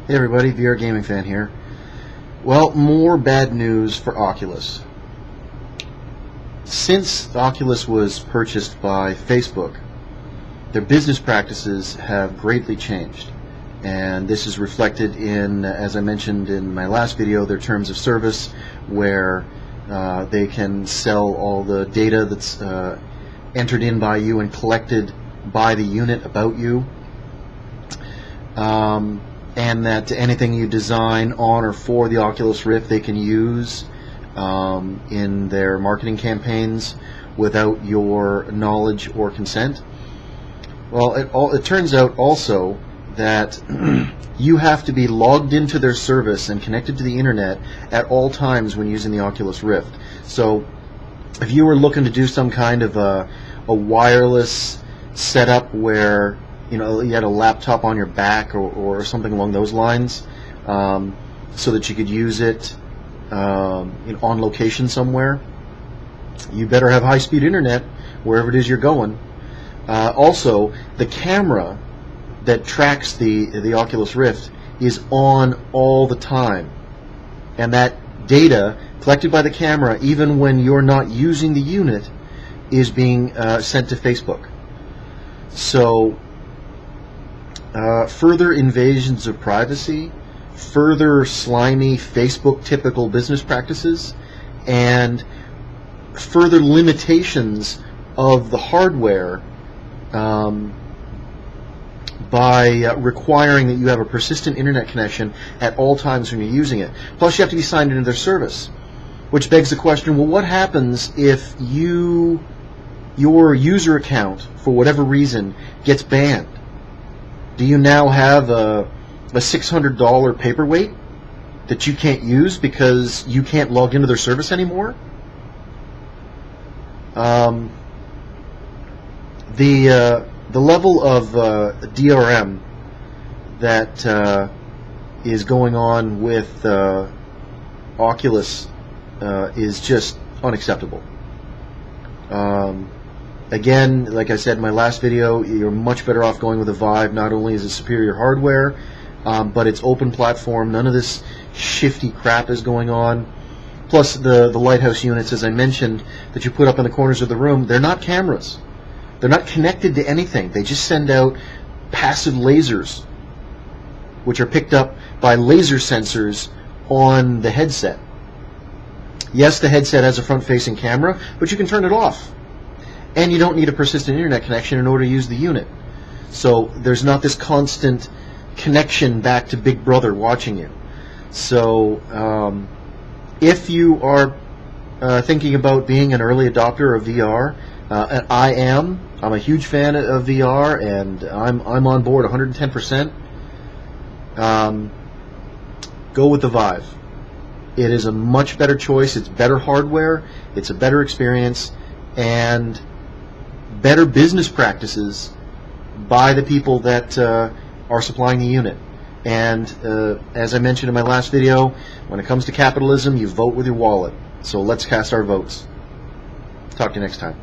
Hey everybody, VR Gaming Fan here. Well, more bad news for Oculus. Since Oculus was purchased by Facebook, their business practices have greatly changed. And this is reflected in, as I mentioned in my last video, their terms of service, where they can sell all the data that's entered in by you and collected by the unit about you. And that anything you design on or for the Oculus Rift they can use in their marketing campaigns without your knowledge or consent. Well, it turns out also that you have to be logged into their service and connected to the internet at all times when using the Oculus Rift. So if you were looking to do some kind of a wireless setup where you had a laptop on your back or something along those lines, so that you could use it on location somewhere, you better have high-speed internet wherever it is you're going. Also, the camera that tracks the Oculus Rift is on all the time, and that data collected by the camera, even when you're not using the unit, is being sent to Facebook. So further invasions of privacy, further slimy Facebook-typical business practices, and further limitations of the hardware by requiring that you have a persistent internet connection at all times when you're using it. Plus, you have to be signed into their service, which begs the question, well, what happens if your user account, for whatever reason, gets banned? Do you now have a $600 paperweight that you can't use because you can't log into their service anymore? The level of DRM that is going on with Oculus is just unacceptable. Again, like I said in my last video, you're much better off going with a Vive. Not only is it superior hardware, but it's open platform. None of this shifty crap is going on. Plus, the Lighthouse units, as I mentioned, that you put up in the corners of the room, they're not cameras. They're not connected to anything. They just send out passive lasers, which are picked up by laser sensors on the headset. Yes, the headset has a front-facing camera, but you can turn it off. And you don't need a persistent internet connection in order to use the unit. So there's not this constant connection back to Big Brother watching you. So if you are thinking about being an early adopter of VR, and I'm a huge fan of VR, and I'm on board 110%. Go with the Vive. It is a much better choice. It's better hardware. It's a better experience, and better business practices by the people that are supplying the unit. And as I mentioned in my last video, when it comes to capitalism, you vote with your wallet. So let's cast our votes. Talk to you next time.